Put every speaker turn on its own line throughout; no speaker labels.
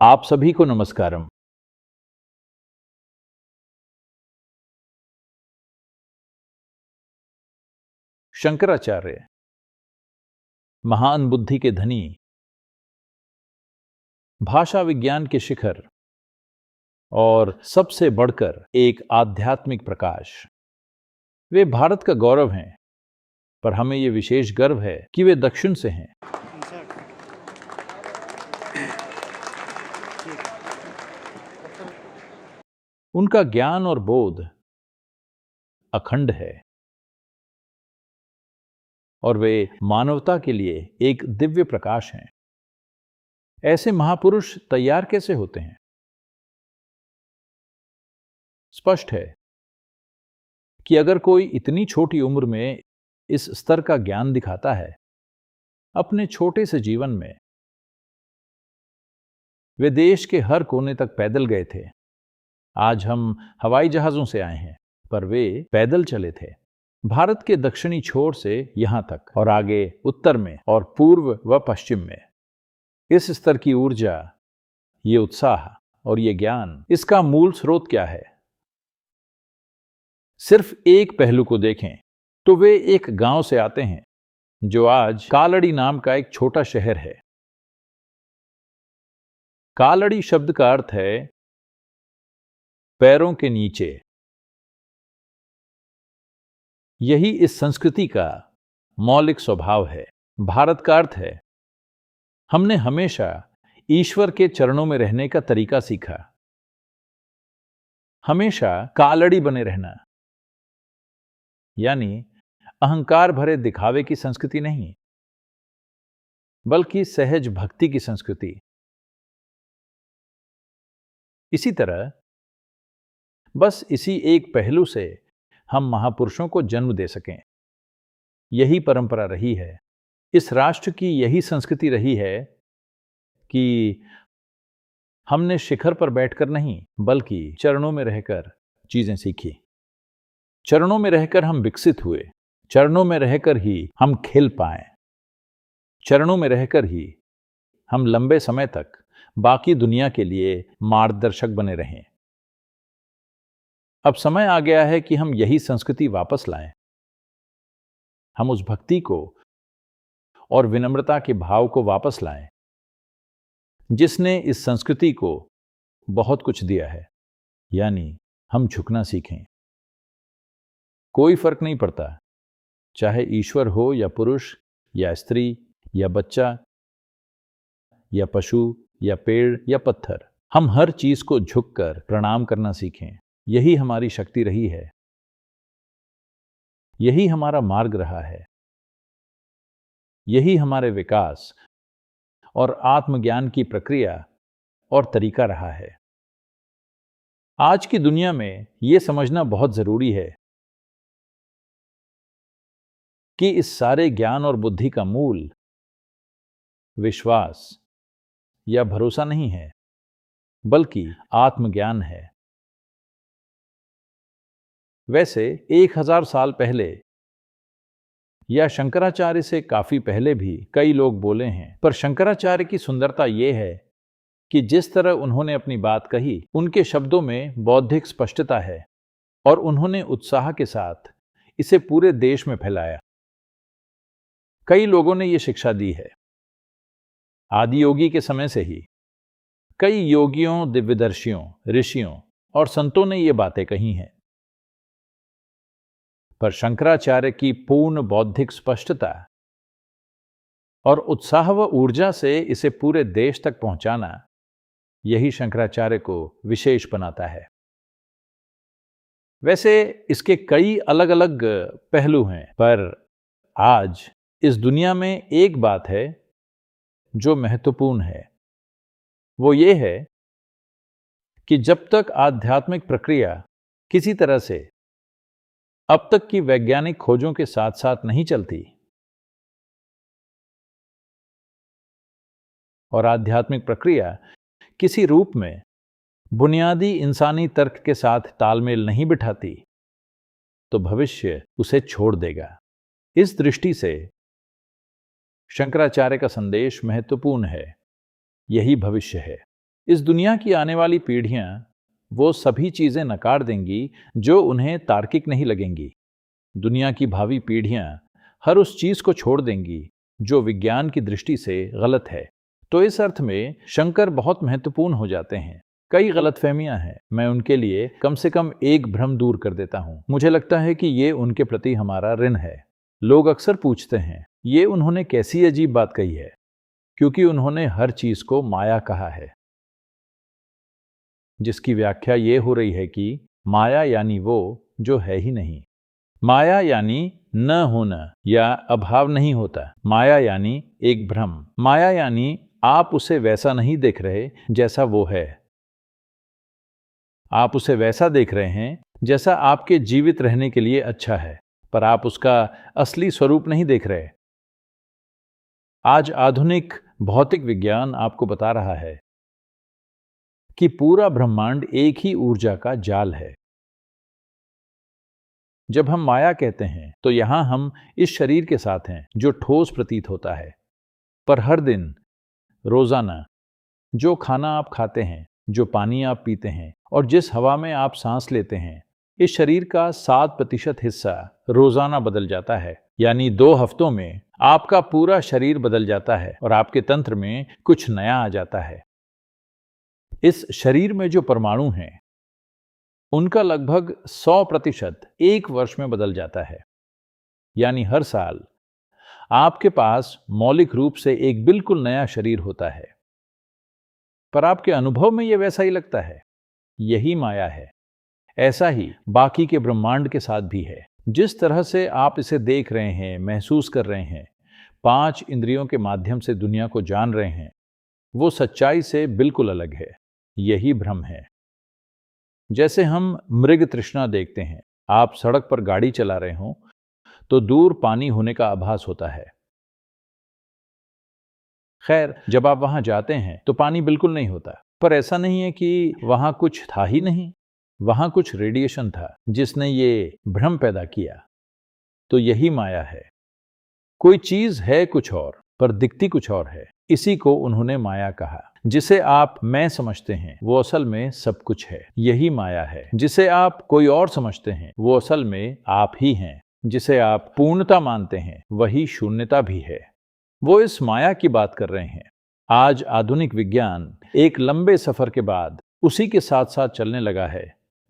आप सभी को नमस्कारम। शंकराचार्य महान बुद्धि के धनी, भाषा विज्ञान के शिखर और सबसे बढ़कर एक आध्यात्मिक प्रकाश। वे भारत का गौरव हैं, पर हमें ये विशेष गर्व है कि वे दक्षिण से हैं। उनका ज्ञान और बोध अखंड है और वे मानवता के लिए एक दिव्य प्रकाश हैं। ऐसे महापुरुष तैयार कैसे होते हैं? स्पष्ट है कि अगर कोई इतनी छोटी उम्र में इस स्तर का ज्ञान दिखाता है, अपने छोटे से जीवन में वे देश के हर कोने तक पैदल गए थे। आज हम हवाई जहाजों से आए हैं, पर वे पैदल चले थे, भारत के दक्षिणी छोर से यहां तक और आगे उत्तर में और पूर्व व पश्चिम में। इस स्तर की ऊर्जा, ये उत्साह और ये ज्ञान, इसका मूल स्रोत क्या है? सिर्फ एक पहलू को देखें तो वे एक गांव से आते हैं जो आज कालड़ी नाम का एक छोटा शहर है। कालड़ी शब्द का अर्थ है पैरों के नीचे। यही इस संस्कृति का मौलिक स्वभाव है। भारत का अर्थ है हमने हमेशा ईश्वर के चरणों में रहने का तरीका सीखा, हमेशा कालड़ी बने रहना, यानी अहंकार भरे दिखावे की संस्कृति नहीं, बल्कि सहज भक्ति की संस्कृति। इसी तरह बस इसी एक पहलू से हम महापुरुषों को जन्म दे सकें। यही परंपरा रही है, इस राष्ट्र की यही संस्कृति रही है कि हमने शिखर पर बैठकर नहीं, बल्कि चरणों में रहकर चीजें सीखी। चरणों में रहकर हम विकसित हुए, चरणों में रहकर ही हम खिल पाए, चरणों में रहकर ही हम लंबे समय तक बाकी दुनिया के लिए मार्गदर्शक बने रहें। अब समय आ गया है कि हम यही संस्कृति वापस लाएं। हम उस भक्ति को और विनम्रता के भाव को वापस लाएं जिसने इस संस्कृति को बहुत कुछ दिया है, यानी हम झुकना सीखें। कोई फर्क नहीं पड़ता, चाहे ईश्वर हो या पुरुष या स्त्री या बच्चा या पशु या पेड़ या पत्थर, हम हर चीज को झुककर प्रणाम करना सीखें। यही हमारी शक्ति रही है, यही हमारा मार्ग रहा है, यही हमारे विकास और आत्मज्ञान की प्रक्रिया और तरीका रहा है। आज की दुनिया में यह समझना बहुत जरूरी है कि इस सारे ज्ञान और बुद्धि का मूल विश्वास या भरोसा नहीं है, बल्कि आत्मज्ञान है। वैसे 1000 साल पहले या शंकराचार्य से काफी पहले भी कई लोग बोले हैं, पर शंकराचार्य की सुंदरता यह है कि जिस तरह उन्होंने अपनी बात कही, उनके शब्दों में बौद्धिक स्पष्टता है और उन्होंने उत्साह के साथ इसे पूरे देश में फैलाया। कई लोगों ने यह शिक्षा दी है। आदि योगी के समय से ही कई योगियों, दिव्यदर्शियों, ऋषियों और संतों ने ये बातें कही हैं, पर शंकराचार्य की पूर्ण बौद्धिक स्पष्टता और उत्साह व ऊर्जा से इसे पूरे देश तक पहुंचाना, यही शंकराचार्य को विशेष बनाता है। वैसे इसके कई अलग अलग पहलू हैं, पर आज इस दुनिया में एक बात है जो महत्वपूर्ण है। वो ये है कि जब तक आध्यात्मिक प्रक्रिया किसी तरह से अब तक की वैज्ञानिक खोजों के साथ साथ नहीं चलती और आध्यात्मिक प्रक्रिया किसी रूप में बुनियादी इंसानी तर्क के साथ तालमेल नहीं बिठाती, तो भविष्य उसे छोड़ देगा। इस दृष्टि से शंकराचार्य का संदेश महत्वपूर्ण है। यही भविष्य है। इस दुनिया की आने वाली पीढ़ियां वो सभी चीजें नकार देंगी जो उन्हें तार्किक नहीं लगेंगी। दुनिया की भावी पीढ़ियां हर उस चीज को छोड़ देंगी जो विज्ञान की दृष्टि से गलत है। तो इस अर्थ में शंकर बहुत महत्वपूर्ण हो जाते हैं। कई गलतफहमियां हैं, मैं उनके लिए कम से कम एक भ्रम दूर कर देता हूं। मुझे लगता है कि ये उनके प्रति हमारा ऋण है। लोग अक्सर पूछते हैं, ये उन्होंने कैसी अजीब बात कही है? क्योंकि उन्होंने हर चीज को माया कहा है, जिसकी व्याख्या ये हो रही है कि माया यानी वो जो है ही नहीं। माया यानी न होना या अभाव नहीं होता। माया यानी एक भ्रम। माया यानी आप उसे वैसा नहीं देख रहे जैसा वो है। आप उसे वैसा देख रहे हैं जैसा आपके जीवित रहने के लिए अच्छा है, पर आप उसका असली स्वरूप नहीं देख रहे। आज आधुनिक भौतिक विज्ञान आपको बता रहा है कि पूरा ब्रह्मांड एक ही ऊर्जा का जाल है। जब हम माया कहते हैं तो यहां हम इस शरीर के साथ हैं जो ठोस प्रतीत होता है, पर हर दिन रोजाना जो खाना आप खाते हैं, जो पानी आप पीते हैं और जिस हवा में आप सांस लेते हैं, इस शरीर का 7% हिस्सा रोजाना बदल जाता है। यानी 2 हफ्तों में आपका पूरा शरीर बदल जाता है और आपके तंत्र में कुछ नया आ जाता है। इस शरीर में जो परमाणु हैं उनका लगभग 100% एक वर्ष में बदल जाता है। यानी हर साल आपके पास मौलिक रूप से एक बिल्कुल नया शरीर होता है, पर आपके अनुभव में यह वैसा ही लगता है। यही माया है। ऐसा ही बाकी के ब्रह्मांड के साथ भी है। जिस तरह से आप इसे देख रहे हैं, महसूस कर रहे हैं, 5 इंद्रियों के माध्यम से दुनिया को जान रहे हैं, वो सच्चाई से बिल्कुल अलग है। यही भ्रम है। जैसे हम मृग तृष्णा देखते हैं, आप सड़क पर गाड़ी चला रहे हो तो दूर पानी होने का आभास होता है। खैर, जब आप वहां जाते हैं तो पानी बिल्कुल नहीं होता, पर ऐसा नहीं है कि वहां कुछ था ही नहीं। वहां कुछ रेडिएशन था जिसने ये भ्रम पैदा किया। तो यही माया है। कोई चीज है कुछ और, पर दिखती कुछ और है। इसी को उन्होंने माया कहा। जिसे आप मैं समझते हैं वो असल में सब कुछ है। यही माया है। जिसे आप कोई और समझते हैं वो असल में आप ही हैं। जिसे आप पूर्णता मानते हैं वही शून्यता भी है। वो इस माया की बात कर रहे हैं। आज आधुनिक विज्ञान एक लंबे सफर के बाद उसी के साथ साथ चलने लगा है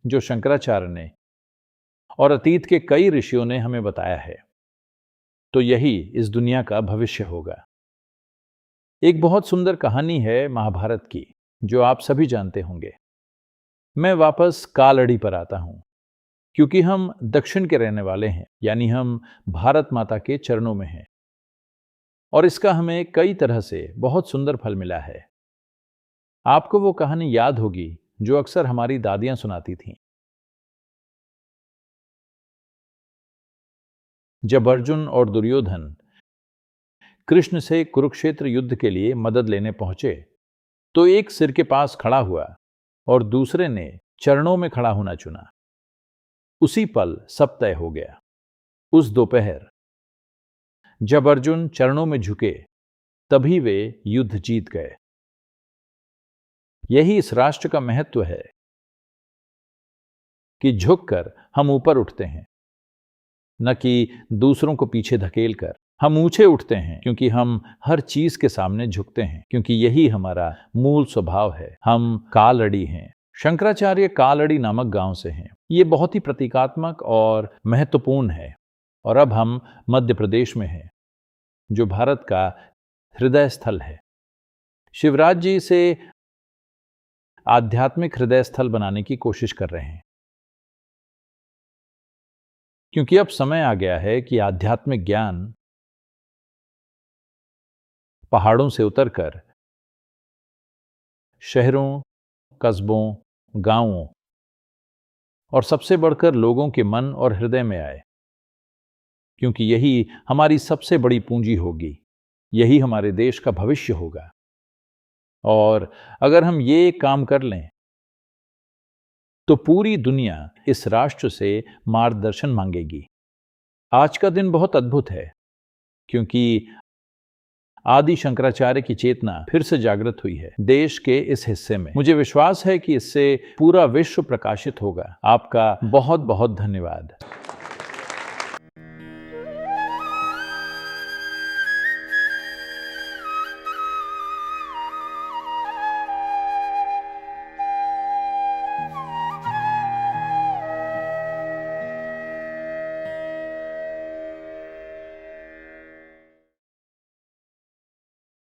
जो शंकराचार्य ने और अतीत के कई ऋषियों ने हमें बताया है। तो यही इस दुनिया का भविष्य होगा। एक बहुत सुंदर कहानी है महाभारत की जो आप सभी जानते होंगे। मैं वापस कालड़ी पर आता हूं क्योंकि हम दक्षिण के रहने वाले हैं, यानी हम भारत माता के चरणों में हैं और इसका हमें कई तरह से बहुत सुंदर फल मिला है। आपको वो कहानी याद होगी जो अक्सर हमारी दादियां सुनाती थीं। जब अर्जुन और दुर्योधन कृष्ण से कुरुक्षेत्र युद्ध के लिए मदद लेने पहुंचे तो एक सिर के पास खड़ा हुआ और दूसरे ने चरणों में खड़ा होना चुना। उसी पल सब तय हो गया। उस दोपहर जब अर्जुन चरणों में झुके तभी वे युद्ध जीत गए। यही इस राष्ट्र का महत्व है कि झुककर हम ऊपर उठते हैं, न कि दूसरों को पीछे धकेल कर। हम ऊंचे उठते हैं क्योंकि हम हर चीज के सामने झुकते हैं, क्योंकि यही हमारा मूल स्वभाव है। हम कालड़ी हैं। शंकराचार्य कालड़ी नामक गांव से हैं। ये बहुत ही प्रतीकात्मक और महत्वपूर्ण है। और अब हम मध्य प्रदेश में हैं जो भारत का हृदय स्थल है। शिवराज जी इसे आध्यात्मिक हृदय स्थल बनाने की कोशिश कर रहे हैं, क्योंकि अब समय आ गया है कि आध्यात्मिक ज्ञान पहाड़ों से उतरकर शहरों, कस्बों, गांवों और सबसे बढ़कर लोगों के मन और हृदय में आए, क्योंकि यही हमारी सबसे बड़ी पूंजी होगी। यही हमारे देश का भविष्य होगा। और अगर हम ये काम कर लें तो पूरी दुनिया इस राष्ट्र से मार्गदर्शन मांगेगी। आज का दिन बहुत अद्भुत है क्योंकि आदि शंकराचार्य की चेतना फिर से जागृत हुई है देश के इस हिस्से में। मुझे विश्वास है कि इससे पूरा विश्व प्रकाशित होगा। आपका बहुत बहुत धन्यवाद।